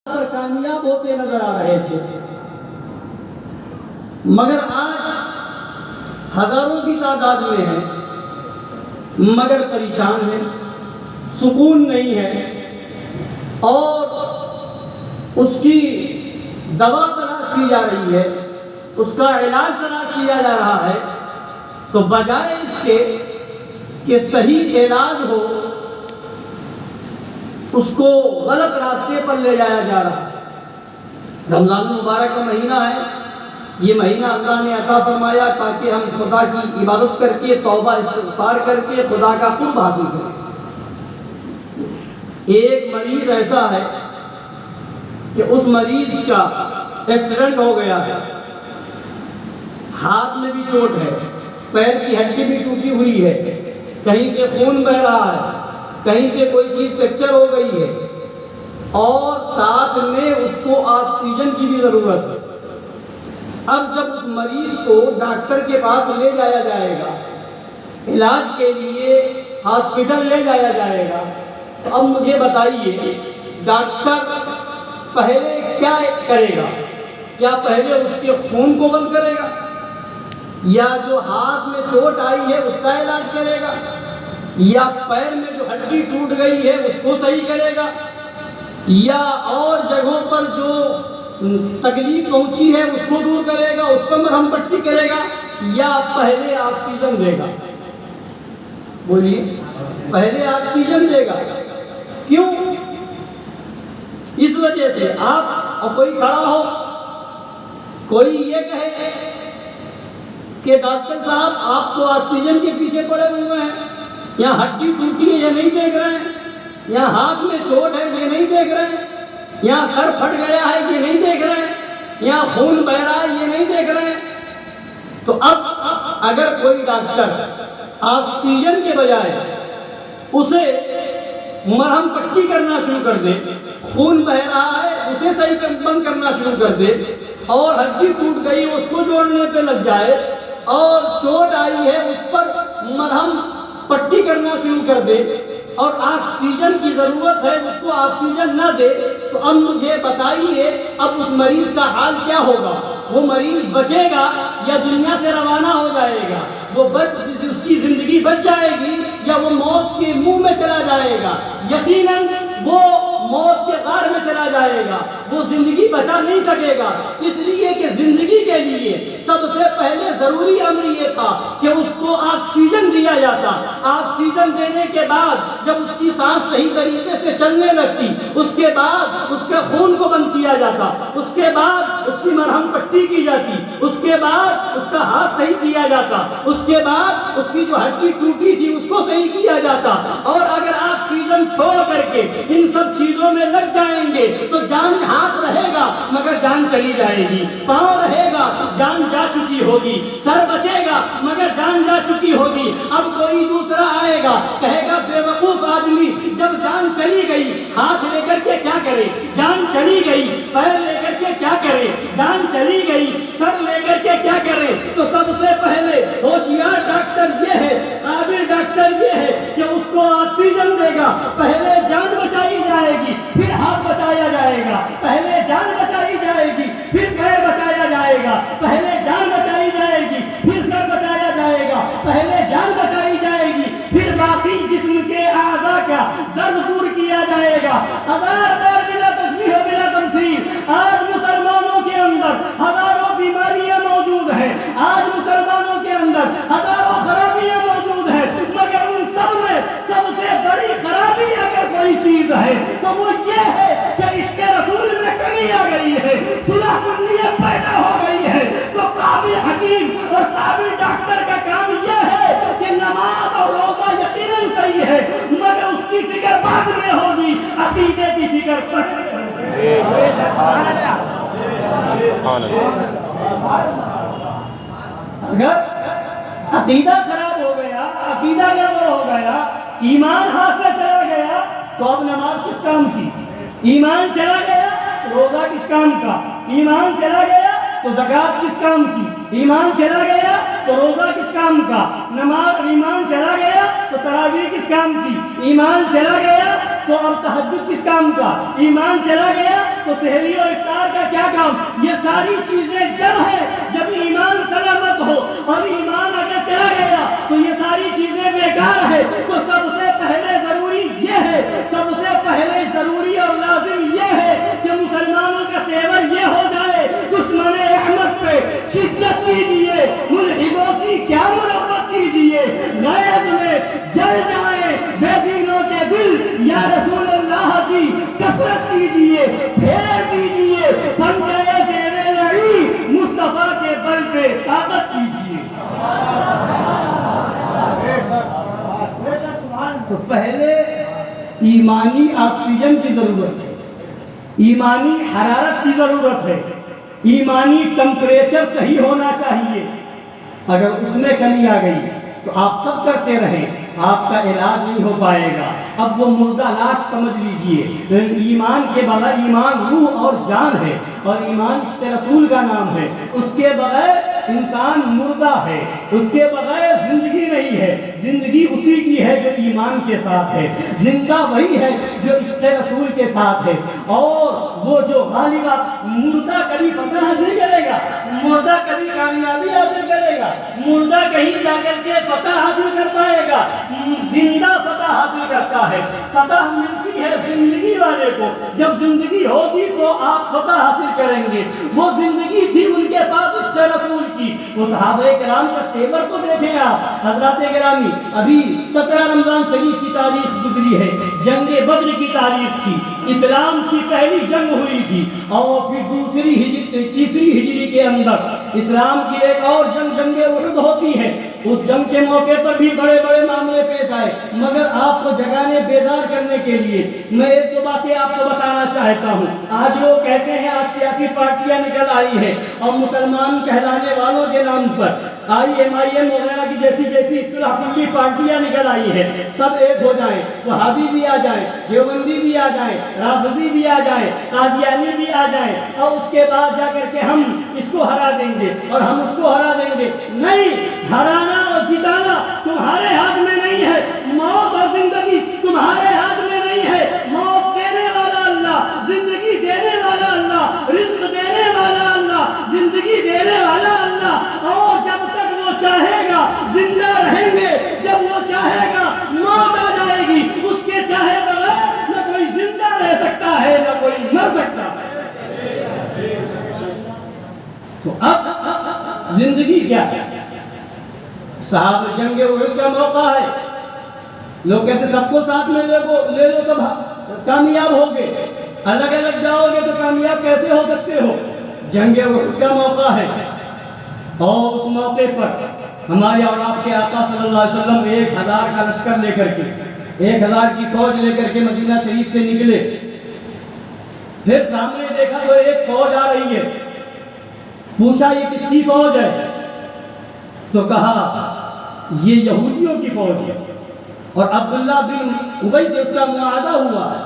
پر کامیاب ہوتے نظر آ رہے تھے، مگر آج ہزاروں کی تعداد میں ہیں، مگر پریشان ہیں، سکون نہیں ہے، اور اس کی دوا تلاش کی جا رہی ہے، اس کا علاج تلاش کیا جا رہا ہے، تو بجائے اس کے کہ صحیح علاج ہو، اس کو غلط راستے پر لے جایا جا رہا ہے۔ رمضان المبارک کا مہینہ ہے، یہ مہینہ اللہ نے عطا فرمایا تاکہ ہم خدا کی عبادت کر کے، توبہ استغفار کر کے خدا کا قرب حاصل کریں۔ ایک مریض ایسا ہے کہ اس مریض کا ایکسیڈنٹ ہو گیا ہے، ہاتھ میں بھی چوٹ ہے، پیر کی ہڈی بھی ٹوٹی ہوئی ہے، کہیں سے خون بہ رہا ہے، کہیں سے کوئی چیز فریکچر ہو گئی ہے، اور ساتھ میں اس کو آکسیجن کی بھی ضرورت ہے۔ اب جب اس مریض کو ڈاکٹر کے پاس لے جایا جائے گا، علاج کے لیے ہاسپٹل لے جایا جائے گا، تو اب مجھے بتائیے ڈاکٹر پہلے کیا کرے گا؟ کیا پہلے اس کے خون کو بند کرے گا، یا جو ہاتھ میں چوٹ آئی ہے اس کا علاج کرے گا، یا پیر میں جو ہڈی ٹوٹ گئی ہے اس کو صحیح کرے گا، یا اور جگہوں پر جو تکلیف پہنچی ہے اس کو دور کرے گا، اس پر مرہم پٹی کرے گا، یا پہلے آکسیجن دے گا؟ بولیے، پہلے آکسیجن دے گا۔ کیوں؟ اس وجہ سے آپ اور کوئی کھڑا ہو، کوئی یہ کہے کہ ڈاکٹر صاحب آپ تو آکسیجن کے پیچھے پڑے ہوئے ہیں، یہاں ہڈی ٹوٹی ہے یہ نہیں دیکھ رہے ہیں، یہاں ہاتھ میں چوٹ ہے یہ نہیں دیکھ رہے ہیں، یہاں سر پھٹ گیا ہے یہ نہیں دیکھ رہے ہیں، یہاں خون بہ رہا ہے یہ نہیں دیکھ رہے ہیں۔ تو اب اگر کوئی ڈاکٹر آکسیجن کے بجائے اسے مرہم پٹی کرنا شروع کر دے، خون بہ رہا ہے اسے صحیح بند کرنا شروع کر دے، اور ہڈی ٹوٹ گئی اس کو جوڑنے پہ لگ جائے، اور چوٹ آئی ہے اس پر مرہم پٹی کرنا شروع کر دے، اور آکسیجن کی ضرورت ہے اس کو آکسیجن نہ دے، تو اب مجھے بتائیے اب اس مریض کا حال کیا ہوگا؟ وہ مریض بچے گا یا دنیا سے روانہ ہو جائے گا؟ وہ اس کی زندگی بچ جائے گی یا وہ موت کے منہ میں چلا جائے گا؟ یقیناً وہ موت کے غار میں چلا جائے گا، وہ زندگی بچا نہیں سکے گا۔ اس لیے کہ زندگی کے لیے سب سے پہلے ضروری امر یہ تھا کہ اس کو آکسیجن دیا جاتا۔ آکسیجن دینے کے بعد جب اس کی سانس صحیح طریقے سے چلنے لگتی، اس کے بعد اس کے خون کو بند کیا جاتا، اس کے بعد اس کی مرہم پٹی کی جاتی، اس کے بعد اس کا ہاتھ صحیح کیا جاتا، اس کے بعد اس کی جو ہڈی ٹوٹی تھی اس کو صحیح کیا جاتا۔ اور اگر آکسیجن چھوڑ کر کے ان سب چیزوں میں لگ جائیں گے تو جان، ہاتھ رہے گا مگر جان چلی جائے گی، پاؤں رہے گا جان جا چکی ہوگی، سر بچے گا مگر جان جا چکی ہوگی۔ اب کوئی دوسرا آئے گا کہے گا بے وقوف آدمی، جب جان چلی گئی ہاتھ لے کر کے کیا کرے؟ جان چلی گئی پیر لے کر کے کیا کرے؟ جان چلی گئی سر لے کر کے کیا کرے؟ تو سب سے پہلے ہوشیار ڈاکٹر یہ ہے، قابل ڈاکٹر یہ ہے کہ اس کو آکسیجن دے گا۔ پہلے جان بچائی جائے گی پھر ہاتھ بچایا جائے گا، پہلے جان بچائی جائے گی پھر پیر بچایا جائے گا، پہلے جان بچائی جائے گی پھر سر بچایا جائے گا، پہلے جان بچائی جائے گی پھر باقی جسم کے اعضاء کا درد دور کیا جائے گا۔ ہزار بار بلا تشبیہ و بلا تمثیل آج مسلمانوں کے اندر ہزاروں بیماریاں موجود ہیں، آج مسلمانوں کے اندر ہزاروں خرابیاں موجود ہیں، مگر ان سب میں سب سے بڑی خرابی اگر کوئی چیز ہے تو وہ یہ ہے کہ اس کے رسول میں کمی آ گئی ہے، صلح کلیت پیدا ہو گئی ہے۔ تو قابل حکیم اور قابل ڈاکٹر کا کام یہ ہے کہ نماز اور روزہ یقیناً صحیح ہے مگر اس کی فکر بعد میں ہوگی، عقیدے کی فکر پہلے ہوگی۔ اگر عقیدہ خراب ہو گیا، عقیدہ گڑبڑ ہو گیا، ایمان ہاتھ سے چلا گیا تو اب نماز کس کام کی؟ ایمان چلا گیا تو روزہ کس کام کا؟ ایمان چلا گیا تو زکوٰۃ کس کام کی؟ ایمان چلا گیا تو روزہ کس کام کا؟ نماز، ایمان چلا گیا تو تراویح کس کام کی؟ ایمان چلا گیا تو اب تہجد کس کام کا؟ ایمان چلا گیا تو سحری اور افطار کا کیا کام؟ یہ ساری چیزیں جب ہے جب ایمان سلامت ہو، اور ایمان اگر چلا گیا تو یہ ساری چیزیں بیکار ہے۔ تو سب سے پہلے ضروری یہ ہے، سب سے پہلے ضروری اور لازم یہ ہے کہ مسلمانوں کا تیور یہ ہو جائے، دشمن احمد پہ شدت کیجیے، ملحدوں کی کیا مربت کیجیے، غیظ میں جل جائیں بے دینوں کے دل، یا رسول اللہ کی کثرت کیجیے، پھیر دیجیے، پنجے دینے لڑی مصطفیٰ کے بل پہ طاقت کیجیے۔ تو پہلے ایمانی آکسیجن کی ضرورت ہے، ایمانی حرارت کی ضرورت ہے، ایمانی ٹمپریچر صحیح ہونا چاہیے۔ اگر اس میں کمی آ گئی تو آپ سب کرتے رہیں، آپ کا علاج نہیں ہو پائے گا۔ اب وہ مردہ لاش سمجھ لیجئے، ایمان کے بغیر، ایمان روح اور جان ہے، اور ایمان عشق رسول کا نام ہے، اس کے بغیر انسان مردہ ہے، اس کے بغیر زندگی نہیں ہے۔ زندگی اسی کی ہے جو ایمان کے ساتھ ہے، زندہ وہی ہے جو عشق رسول کے ساتھ ہے۔ اور وہ جو غالبہ مردہ کبھی فتح حاصل کرے گا، مردہ کبھی کامیابی حاصل کرے گا، مردہ کہیں جا کر کے فتح حاصل کر پائے گا، زندہ فتح حاصل کرتا ہے۔ فتح ملتی ہے زندگی والے کو، جب زندگی ہوگی تو آپ فتح حاصل کریں گے۔ وہ زندگی تھی ان کے پاس عشق رسول کی۔ وہ صحابہ کرام کا تیور تو دیکھیں آپ حضرات گرامی۔ ابھی 17 رمضان شریف کی تاریخ گزری ہے، جنگ بدر کی تاریخ تھی، اسلام کی پہلی جنگ ہوئی تھی، اور پھر تیسری ہجری کے اندر اسلام کی ایک اور جنگ احد ہوتی ہے۔ اس جنگ کے موقع پر بھی بڑے بڑے معاملے پیش آئے، مگر آپ کو جگانے بیدار کرنے کے لیے میں ایک دو باتیں آپ کو بتانا چاہتا ہوں۔ آج لوگ کہتے ہیں آج سیاسی پارٹیاں نکل آئی ہیں، اور مسلمان کہلانے والوں کے نام پر IMIM وغیرہ کی جیسی اصطلاح کلی پارٹیاں نکل آئی ہیں، سب ایک ہو جائیں، وہابی بھی آ جائیں، دیوبندی بھی آ جائیں، رافضی بھی آ جائیں، قادیانی بھی آ جائیں، اور اس کے بعد جا کر کے ہم اس کو ہرا دیں گے اور ہم اس کو ہرا دیں گے۔ نہیں، ہرانا اور جتانا تمہارے ہاتھ میں نہیں ہے، موت اور زندگی تمہارے ہاتھ میں نہیں ہے۔ موت دینے والا اللہ، زندگی دینے والا اللہ، رزق دینے والا اللہ، زندگی دینے والا اللہ، اور جب تک وہ چاہے گا زندہ رہیں گے، جب وہ چاہے گا موت آ جائے گی، اس کے چاہے بغیر نہ کوئی زندہ رہ سکتا ہے نہ کوئی مر سکتا ہے۔ تو اب زندگی کیا ہے؟ صاحب جنگ احد کا موقع ہے، لوگ کہتے سب کو ساتھ میں لے لو تو کامیاب ہوگے، الگ الگ جاؤ گے تو کامیاب کیسے ہو سکتے ہو؟ جنگ احد کا موقع ہے، اور اس موقع پر ہمارے اور آپ کے آقا صلی اللہ علیہ وسلم 1000 کا لشکر لے کر کے، 1000 کی فوج لے کر کے مدینہ شریف سے نکلے۔ پھر سامنے دیکھا تو ایک فوج آ رہی ہے، پوچھا یہ کس کی فوج ہے؟ تو کہا یہ یہودیوں کی فوج ہے، اور عبداللہ بن ابی سے اس کا معاہدہ ہوا ہے،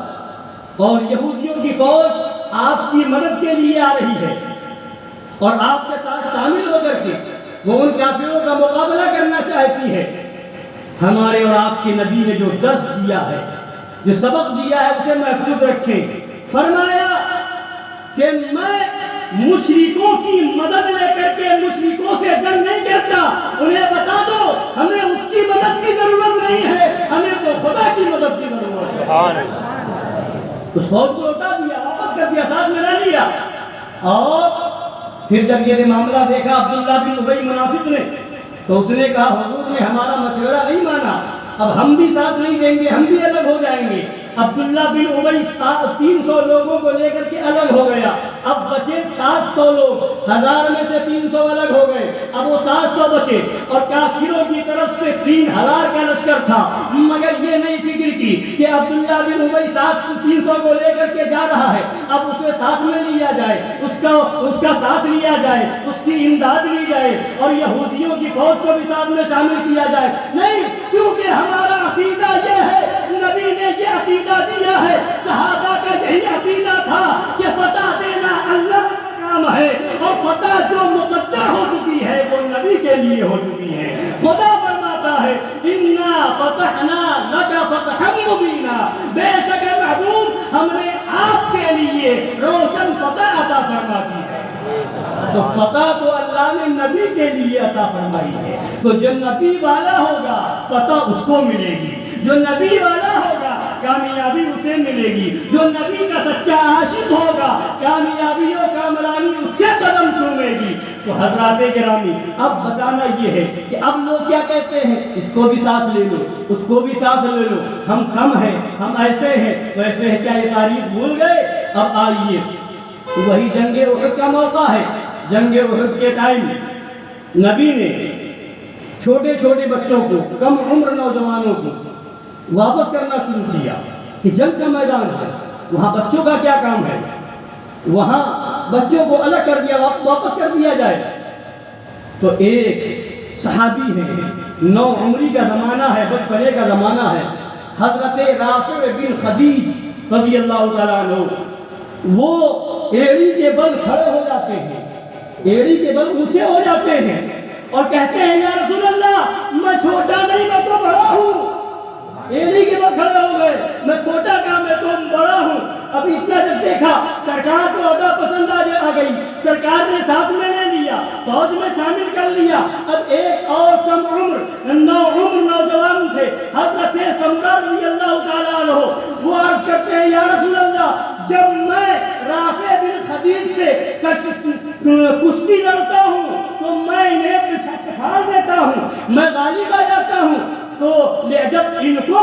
اور یہودیوں کی فوج آپ کی مدد کے لیے آ رہی ہے، اور آپ کے ساتھ شامل ہو کر کے وہ ان کافروں کا مقابلہ کرنا چاہتی ہے۔ ہمارے اور آپ کے نبی نے جو درس دیا ہے، جو سبق دیا ہے، اسے محفوظ رکھیں۔ فرمایا کہ میں مشرکوں کی مدد لے کر کے مشرکوں سے جنگ نہیں کرتا، انہیں بتا دو ہمیں اس کی مدد کی ضرورت نہیں ہے، ہمیں تو خدا کی مدد کی ضرورت ہے۔ اس فوج کو لوٹا دیا، واپس کر دیا، ساتھ میں نہ لیا۔ اور پھر جب یہ معاملہ دیکھا عبداللہ بن ابی منافق نے، تو اس نے کہا حضور نے ہمارا مشورہ نہیں مانا، اب ہم بھی ساتھ نہیں دیں گے، ہم بھی الگ ہو جائیں گے۔ عبداللہ بن ابی 300 لوگوں کو لے کر کے الگ ہو گیا، اب بچے 700 لوگ، 1000 میں سے 300 الگ ہو گئے، اب وہ 700 بچے، اور کافروں کی طرف سے 3000 کا لشکر تھا، مگر یہ نہیں فکر کی کہ عبداللہ بن ابی 300 کو لے کر کے جا رہا ہے، اب اسے ساتھ میں لیا جائے، اس کا ساتھ لیا جائے، اس کی امداد لی جائے، اور یہودیوں کی فوج کو بھی ساتھ میں شامل کیا جائے۔ نہیں، کیونکہ ہمارا عقیدہ یہ ہے، نبی نے یہ عقیدہ دیا ہے، صحابہ کا یہی عقیدہ تھا کہ فتح دینا اللہ کا کام ہے، اور فتح جو مقدر ہو چکی ہے وہ نبی کے لیے ہو چکی ہے۔ خدا فرماتا ہے اِنَّا فَتَحْنَا لَكَ فَتْحًا مُبِينًا، بے شک فوراً فتح عطا فرماتی ہے. تو فتح تو اللہ نے نبی کے لیے عطا فرمائی ہے. تو جو نبی والا ہوگا فتح اس کو ملے گی، جو نبی والا ہوگا کامیابی اسے ملے گی، جو نبی کا سچا عاشق ہوگا کامیابی و کامرانی اس کے قدم چومے گی. تو حضرات گرامی اب بتانا یہ ہے کہ اب لوگ کیا کہتے ہیں، اس کو بھی ساتھ لے لو، اس کو بھی ساتھ لے لو، ہم کم ہیں، ہم ایسے ہیں ویسے ہیں. کیا یہ تاریخ بھول گئے؟ اب آئیے وہی جنگ احد کا موقع ہے. جنگ احد کے ٹائم نبی نے چھوٹے چھوٹے بچوں کو، کم عمر نوجوانوں کو واپس کرنا شروع کیا کہ جنگ کا میدان ہے، وہاں بچوں کا کیا کام ہے، وہاں بچوں کو الگ کر دیا، واپس کر دیا جائے. تو ایک صحابی ہے، نو عمری کا زمانہ ہے، بچپنے کا زمانہ ہے، حضرت رافع بن خدیج رضی اللہ تعالیٰ عنہ. وہ ایڑی کے بل کھڑے ہو جاتے ہیں، ایڑی کے بل اونچے ہو جاتے ہیں اور کہتے ہیں یا رسول اللہ میں چھوٹا نہیں، میں تو بڑا ہوں. ایڑی کے بل کھڑے ہو گئے، میں چھوٹا کہا میں تو بڑا ہوں. ابھی اتنا جب دیکھا سرکار کو عہدہ پسند آ گئی، سرکار نے ساتھ میں لے لیا، فوج میں شامل کر لیا. اب ایک اور کم عمر نوجوان تھے حضرت سمرہ رضی اللہ تعالیٰ عنہ. وہ عرض کرتے ہیں یا رسول اللہ جب میں رافع بن خدیج سے کشتی لڑتا ہوں تو میں انہیں پچھاڑ دیتا ہوں، میں غالب آ جاتا ہوں. تو جب ان کو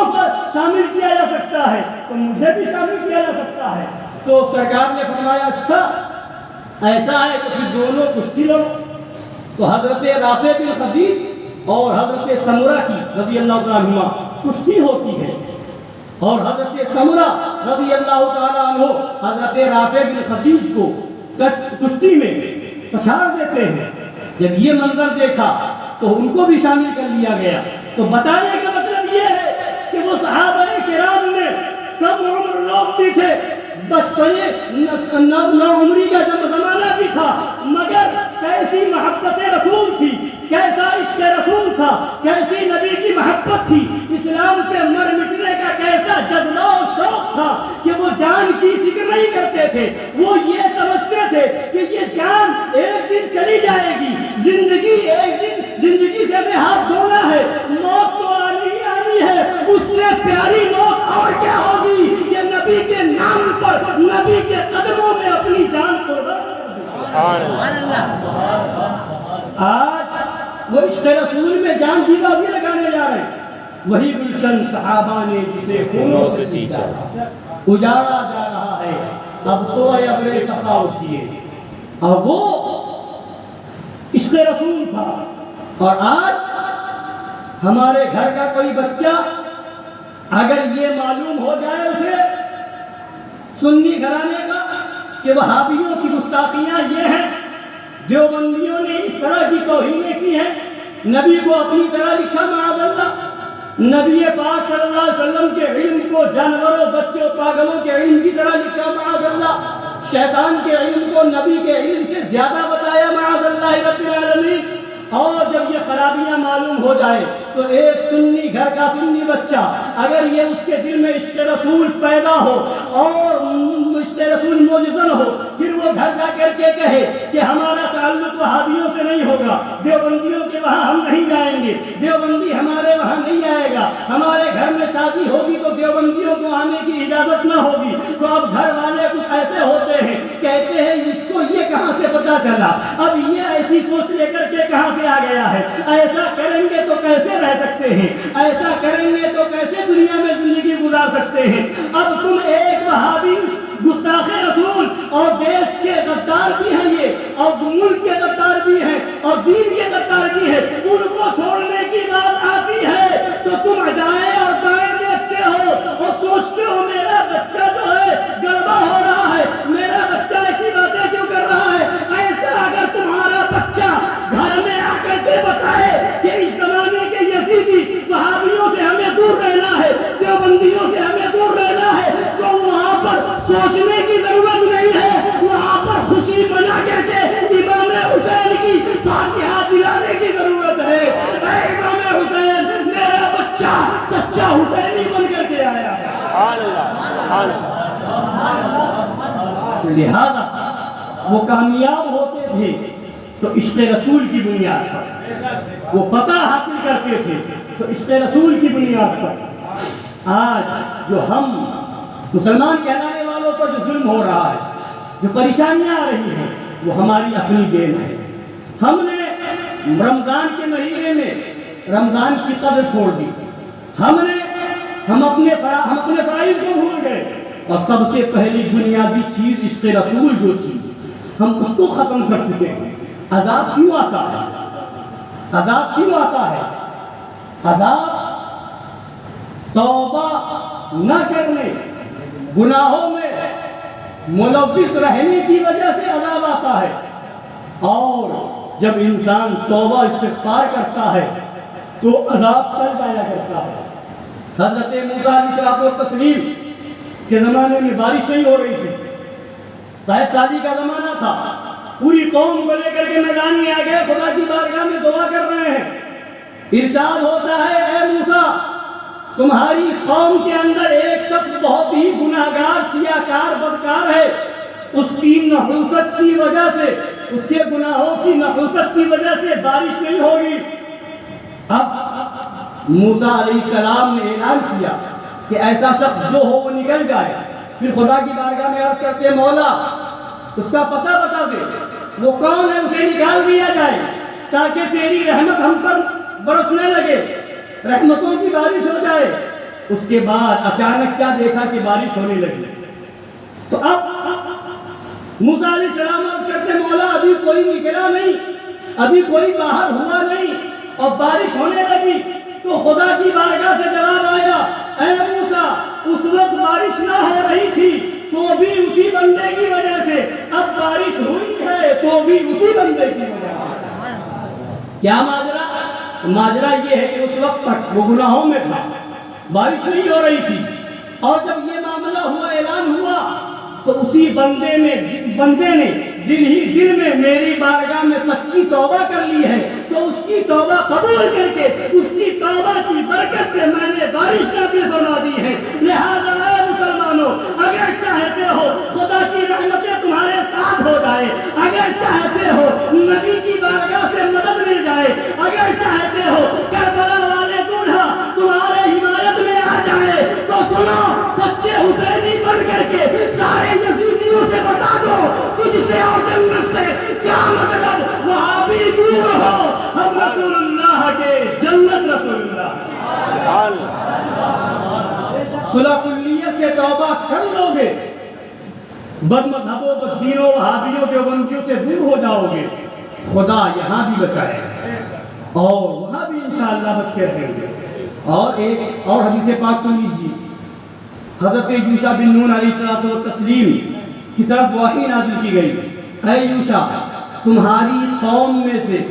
شامل کیا جا سکتا ہے تو مجھے بھی شامل کیا جا سکتا ہے. تو سرکار نے فرمایا اچھا ایسا ہے تو پھر دونوں کشتی لڑو. تو حضرت رافع بن خدیج اور حضرت سمرہ کی رضی اللہ تعالیٰ عنہ کشتی ہوتی ہے اور حضرت سمرہ رضی اللہ تعالیٰ عنہ حضرت رافع بن خدیج کو کشتی میں پچھاڑ دیتے ہیں. جب یہ منظر دیکھا تو ان کو بھی شامل کر لیا گیا. تو بتانے کا مطلب یہ ہے کہ وہ صحابہ کرام میں کم عمر لوگ بھی تھے، بچپنے نو عمری کا زمانہ بھی تھا، مگر کیسی محبت رسول تھی، کیسا عشق رسول تھا، کیسی نبی کی محبت تھی، اسلام پہ مر مٹنے کا کیسا جذبہ و شوق تھا کہ وہ جان کی فکر نہیں کرتے تھے. وہ یہ سمجھتے تھے کہ یہ جان ایک دن چلی جائے گی، زندگی ایک دن زندگی سے ہمیں ہاتھ دھونا ہے، موت تو آنی ہے، اس سے پیاری موت اور کیا ہوگی کہ نبی کے نام پر نبی کے قدموں میں اپنی جان قربان. سبحان اللہ. آج وہ عشق رسول میں جان کی بازی لگانے جا رہے ہیں. وہی گلشن صحابہ نے جسے خونوں سے سینچا اجاڑا جا رہا ہے، اب تو ابرے صفا اٹھیے. اور وہ عشق رسول تھا. اور آج ہمارے گھر کا کوئی بچہ اگر یہ معلوم ہو جائے اسے سنی گھرانے کا کہ وہابیوں کی گستاخیاں یہ ہیں، دیوبندیوں نے اس طرح کی توہینیں کی ہیں، نبی کو اپنی طرح لکھا معاذ اللہ، نبی پاک صلی اللہ علیہ وسلم کے علم کو جانوروں بچوں پاگلوں کے علم کی طرح لکھا معاذ اللہ، شیطان کے علم کو نبی کے علم سے زیادہ بتایا معاذ اللہ رب العالمین. اور جب یہ خرابیاں معلوم ہو جائے تو ایک سنی گھر کا سنی بچہ اگر یہ اس کے دل میں عشق رسول پیدا ہو اور عشق رسول موجزن ہو، پھر وہ گھر جا کر کے کہے کہ ہمارا تعلق وہابیوں سے نہیں ہوگا، دیوبندیوں کے وہاں ہم نہیں جائیں گے، دیوبندی ہمارے وہاں نہیں آئے گا، ہمارے گھر میں شادی ہوگی تو دیوبندیوں کو آنے کی اجازت نہ ہوگی. تو اب گھر والے کچھ ایسے ہوتے ہیں، کہتے ہیں اس کو یہ کہاں سے پتا چلا، اب یہ ایسی سوچ لے کر کے کہاں سے آ گیا ہے، ایسا کریں گے تو کیسے رہ سکتے ہیں، ایسا کریں گے تو کیسے دنیا میں زندگی گزار سکتے ہیں. اب تم ایک وہابی گستاخ رسول اور دیش کے غدار بھی ہیں یہ، اور ملک کے غدار بھی ہیں اور دین کے غدار بھی ہیں، ان کو چھوڑنے کی بات آتی ہے تو تم دائیں اور بائیں دیکھتے ہو اور سوچتے ہو میرا بچہ جو ہے گڑبڑ ہو رہا ہے، میرا بچہ ایسی باتیں کیوں کر رہا ہے. ایسا اگر تمہارا بچہ گھر میں آ کر کے بتائے کہ اس زمانے کے یزیدی وہابیوں سے ہمیں دور رہنا ہے، دیوبندیوں سے ہمیں دور رہنا ہے، تو وہاں پر سوچنے کی ضرورت نہیں ہے، وہاں پر خوشی منا کر کے امام حسین کی فاتحہ دلانے کی ضرورت ہے. اے امام حسین میرا بچہ سچا حسینی بن کر کے آیا ہے. لہذا وہ کامیاب ہوتے تھے تو عشق رسول کی بنیاد پر، وہ فتح حاصل کرتے تھے تو عشق رسول کی بنیاد پر۔ آج جو ہم مسلمان کہلانے والوں پر جو ظلم ہو رہا ہے، جو پریشانیاں آ رہی ہیں، وہ ہماری اپنی دین ہے۔ ہم نے رمضان کے مہینے میں رمضان کی قدر چھوڑ دی، ہم اپنے فرائض کو بھول گئے، اور سب سے پہلی بنیادی چیز عشق رسول جو تھی ہم اس کو ختم کر چکے ہیں۔ عذاب کیوں آتا ہے؟ عذاب کیوں آتا ہے؟ عذاب توبہ نہ کرنے، گناہوں میں ملوث رہنے کی وجہ سے عذاب آتا ہے، اور جب انسان توبہ استغفار کرتا ہے تو عذاب ٹل جایا کرتا ہے۔ حضرت موسیٰ علیہ السلام کے زمانے میں بارش نہیں ہو رہی تھی، شاید شادی کا زمانہ تھا، پوری قوم کو لے کر کے میدان میں آ گئے، خدا کی بارگاہ میں دعا کر رہے ہیں۔ ارشاد ہوتا ہے، اے موسیٰ، تمہاری اس قوم کے اندر ایک شخص بہت ہی گناہگار، سیاکار، بدکار ہے، اس کی نحوست کی وجہ سے، اس کے گناہوں کی نحوست کی وجہ سے بارش نہیں ہوگی۔ اب موسیٰ علیہ السلام نے اعلان کیا کہ ایسا شخص جو ہو وہ نکل جائے۔ پھر خدا کی بارگاہ میں عرض کرتے ہیں، مولا اس کا پتہ بتا دے، وہ کون ہے، اسے نکال دیا جائے تاکہ تیری رحمت ہم پر برسنے لگے، رحمتوں کی بارش ہو جائے۔ اس کے بعد اچانک کیا دیکھا کہ بارش ہونے لگی۔ تو اب موسیٰ علیہ السلام عرض کرتے ہیں، مولا ابھی کوئی نکلا نہیں، ابھی کوئی باہر ہوا نہیں، اور بارش ہونے لگی۔ تو خدا کی بارگاہ سے جواب آیا، اے موسیٰ، اس وقت بارش نہ ہو رہی تھی تو بھی اسی بندے کی وجہ سے، اب بارش ہوئی ہے تو بھی اسی بندے کی وجہ سے۔ کیا ماجرا؟ ماجرا یہ ہے کہ اس وقت تک وہ گناہوں میں تھا، بارش نہیں ہو رہی تھی، اور جب یہ معاملہ ہوا، اعلان ہوا، تو اسی بندے نے دل میں میری بارگاہ میں سچی توبہ کر لی ہے، تو اس کی توبہ قبول کر کے اس کی توبہ کی برکت سے میں نے بارش نازل فرما دی ہے۔ لہذا اے مسلمانوں، اگر چاہتے ہو خدا کی رحمتیں تمہارے ساتھ ہو جائے، اگر چاہتے ہو نبی کی بارگاہ سے مدد مل جائے، اگر چاہتے ہو کربلا والے دولہا تمہارے حمایت میں آ جائے، تو سنو، سچے حسینی بن کر کے سارے یزیدیوں سے بتا دو، تجھ سے اور جنت سے کیا مطلب، وہاں بھی دور ہو، ہم رسول اللہ کے، جنت رسول اللہ۔ صلح کلیت سے توبہ کر لو گے، بد مذہبوں، بد دینوں، وہابیوں، دیوبندیوں سے دور ہو جاؤ گے، خدا یہاں بھی بچائے اور وہاں بھی انشاءاللہ بچ کے رہیں گے۔ اور ایک اور حدیث پاک سن لیجیے، حضرت یوشع بن نون علیہ السلام کی طرف وحی نازل کی گئی، اے یوشع، تمہاری قوم میں سے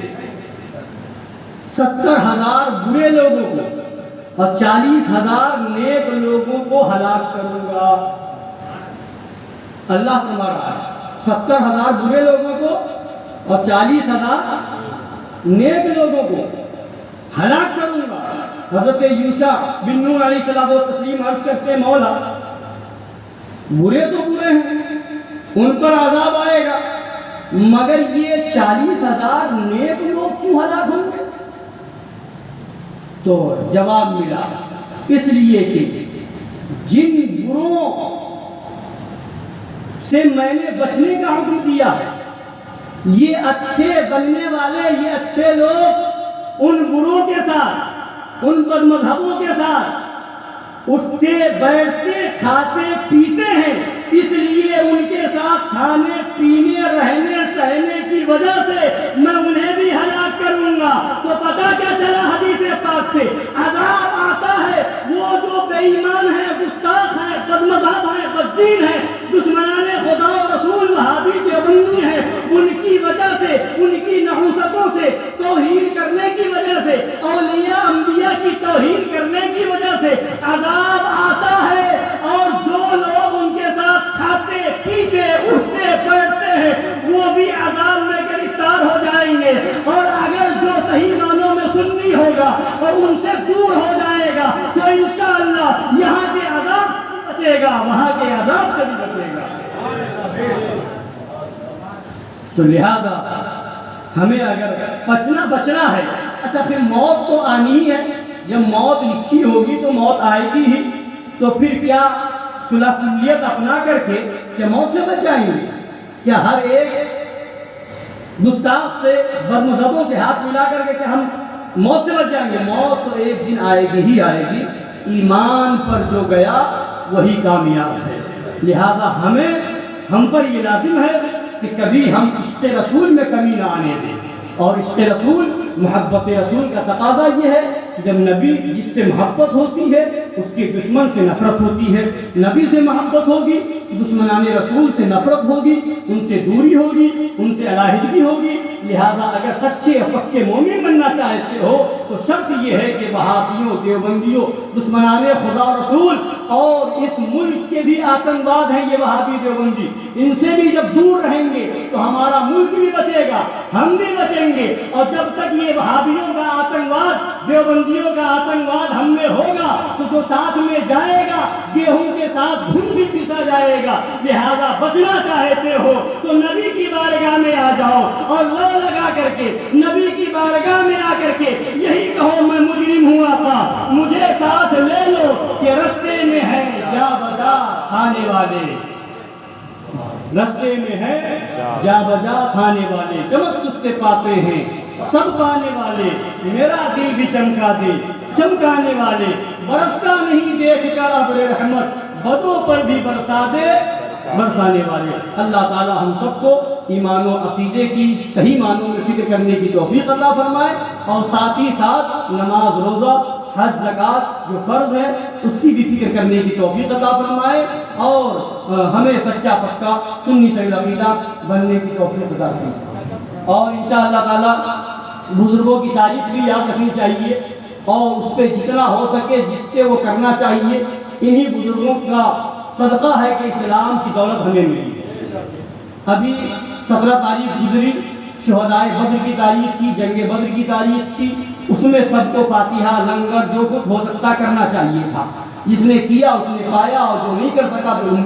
70,000 برے لوگوں کو اور 40,000 نیک لوگوں کو ہلاک کروں گا۔ اللہ فرما رہا ہے 70,000 برے لوگوں کو اور 40,000 نیک لوگوں کو ہلاک کروں گا۔ حضرت یوشع بن نون علیہ السلام عرض کرتے ہیں، مولا برے تو برے ہیں، ان پر عذاب آئے گا، مگر یہ 40,000 نیک لوگ کیوں ہلاک ہوں گے؟ تو جواب ملا، اس لیے کہ جن بروں سے میں نے بچنے کا حکم دیا ہے، یہ اچھے بننے والے، یہ اچھے لوگ ان بروں کے ساتھ، ان بد مذہبوں کے ساتھ اٹھتے بیٹھتے کھاتے پیتے ہیں، اس لیے ان کے ساتھ کھانے پینے رہنے سہنے کی وجہ سے میں انہیں بھی ہلاک کروں گا۔ تو پتہ کیا چلا حدیث پاک سے؟ عذاب آتا ہے وہ جو بے ایمان ہیں، گستاخ ہیں، بد مذہب ہیں، بددین ہیں، دشمنان خدا و رسول، وہابی دیوبندی ہیں، ان کی وجہ سے، ان کی نحوستوں سے توہین کرنے کی وجہ سے، اولیاء انبیاء کی توہین کرنے کی وجہ سے عذاب آتا ہے، اور جو لوگ ان کے ساتھ کھاتے پیتے اٹھتے بیٹھتے ہیں وہ بھی عذاب میں گرفتار ہو جائیں گے۔ اور اگر جو صحیح معنوں میں سنی ہوگا اور ان سے دور ہو جائے گا تو انشاءاللہ یہاں کے عذاب سے بچے گا، وہاں کے عذاب سے بھی بچے گا۔ تو لہذا ہمیں اگر بچنا ہے، اچھا پھر موت تو آنی ہی ہے، جب موت لکھی ہوگی تو موت آئے گی ہی، تو پھر کیا صلح کلیت اپنا کر کے کیا موت سے بچ جائیں گے؟ کیا ہر ایک گستاخ سے بدمذہبوں سے ہاتھ ملا کر کے کیا ہم موت سے بچ جائیں گے؟ موت تو ایک دن آئے گی ہی آئے گی، ایمان پر جو گیا وہی کامیاب ہے۔ لہذا ہم پر یہ لازم ہے کہ کبھی ہم عشق رسول میں کمی نہ آنے دیں، اور عشق رسول، محبت رسول کا تقاضا یہ ہے کہ جب نبی جس سے محبت ہوتی ہے اس کے دشمن سے نفرت ہوتی ہے، نبی سے محبت ہوگی دشمنان رسول سے نفرت ہوگی، ان سے دوری ہوگی، ان سے علیحدگی ہوگی۔ لہذا اگر سچے پکے مومن بننا چاہتے ہو تو شرط یہ ہے کہ وہابیوں، دیوبندیوں، دشمنان خدا و رسول اور اس ملک کے بھی آتنکواد ہیں یہ وہابی دیوبندی، ان سے بھی جب دور رہیں گے تو ہمارا ملک بھی بچے گا، ہم بھی بچیں گے۔ اور جب تک یہ وہابیوں کا آتنکواد، دیوبندیوں کا آتنکواد ہم میں ہوگا تو جو ساتھ میں جائے گا گیہوں کے ساتھ گھن بھی پسا جائے گا۔ لہذا بچنا چاہتے ہو تو نبی کی بارگاہ میں آ جاؤ اور لو لگا کر کے نبی کی بارگاہ میں آ کر کے یہی کہو میں مجرم ہوں آقا، مجھے ساتھ لے لو کہ رستے میں ہے جا بجا کھانے والے، رستے میں ہے جا بجا کھانے والے، چمک تجھ سے پاتے ہیں سب پانے والے، میرا دل بھی چمکا دے چمکانے والے، برستا نہیں دیکھ کر ابر رحمت، بدوں پر بھی برسا دے برسانے والے۔ اللہ تعالی ہم سب کو ایمان و عقیدے کی صحیح معنوں میں فکر کرنے کی توفیق عطا فرمائے، اور ساتھ ہی ساتھ نماز، روزہ، حج، زکوٰۃ جو فرض ہے اس کی بھی فکر کرنے کی توفیق عطا فرمائے، اور ہمیں سچا پکا سنی صحیح عقیدہ بننے کی توفیق عطا فرمائے۔ اور انشاءاللہ تعالی بزرگوں کی تعریف بھی یاد رکھنی چاہیے، اور اس پہ جتنا ہو سکے جس سے وہ کرنا چاہیے۔ انہی بزرگوں کا صدقہ ہے کہ اسلام کی دولت ہمیں ملی۔ ابھی 17 تاریخ گزری، شہدائے بدر کی تاریخ تھی، جنگ بدر کی تاریخ تھی، اس میں سب کو فاتحہ، لنگر جو کچھ ہو سکتا کرنا چاہیے تھا۔ جس نے کیا اس نے پایا، اور جو نہیں کر سکا تو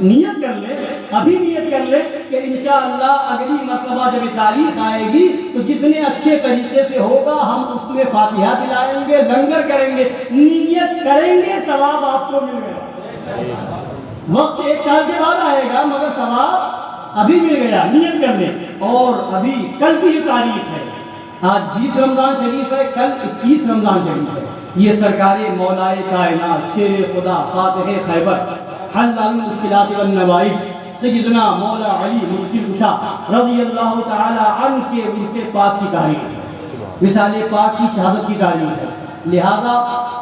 نیت کر لے، ابھی نیت کر لے کہ انشاءاللہ اگلی مرتبہ جب تاریخ آئے گی تو جتنے اچھے طریقے سے ہوگا ہم اس میں فاتحہ دلائیں گے، لنگر کریں گے، نیت کریں گے، ثواب آپ کو مل گیا۔ وقت 1 سال کے بعد آئے گا مگر ثواب ابھی مل گیا، نیت کر لیں۔ اور ابھی کل کی جو تاریخ ہے، آج 20 رمضان شریف ہے، کل 21 رمضان شریف ہے، یہ سرکار مولائے کائنات، شیر خدا، فاتح خیبر، حل المشکلات والنوائب، سیدنا مولا علی مشکل کشا رضی اللہ تعالی عنہ کے ورثے پاک کی تاریخ ہے، مثال پاک کی شہادت کی تاریخ ہے۔ لہذا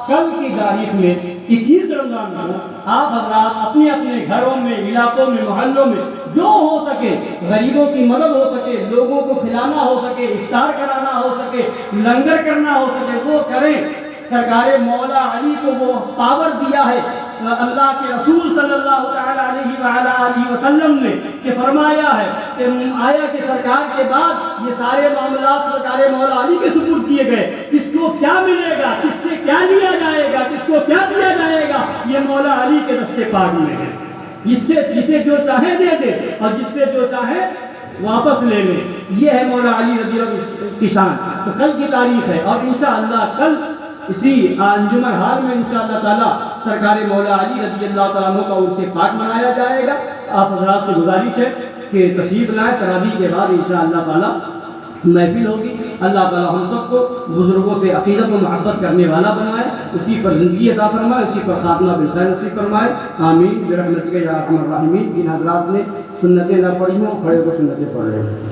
کل کی تاریخ میں 21 رمضان کو آپ حضرات اپنے اپنے گھروں میں، علاقوں میں، محلوں میں جو ہو سکے غریبوں کی مدد ہو سکے، لوگوں کو کھلانا ہو سکے، افطار کرانا ہو سکے، لنگر کرنا ہو سکے وہ کریں۔ سرکار مولا علی کو وہ پاور دیا ہے اللہ کے رسول صلی اللہ علیہ وسلم نے کہ فرمایا ہے کہ آیا کہ سرکار کے بعد یہ سارے معاملات سرکار مولا علی کے سپرد کیے گئے، کس کو کیا ملے گا، کس سے کیا لیا جائے گا، کس کو کیا دیا جائے گا، یہ مولا علی کے دستے پاک میں ہے۔ جسے جو چاہے دے دے اور جس سے جو چاہے واپس لے لے، یہ ہے مولا علی رضی اللہ کی شان۔ تو کل کی تاریخ ہے، اور انشاءاللہ کل اسی انجمن ہال میں انشاءاللہ تعالی سرکار مولا علی رضی اللہ تعالیٰ عنہ کا عرص پاک منایا جائے گا۔ آپ حضرات سے گزارش ہے کہ تشریف لائیں، تراویح کے بعد انشاءاللہ تعالی محفل ہوگی۔ اللہ تعالیٰ ہم سب کو بزرگوں سے عقیدت و محبت کرنے والا بنائے، اسی پر زندگی عطا فرمائے، اسی پر خاتمہ بالخیر نصیب فرمائے، آمین برحمتک یا ارحم الراحمین۔ جن حضرات نے سنتیں نہ پڑھی ہوں کھڑے کو سنتیں پڑھ رہے ہیں۔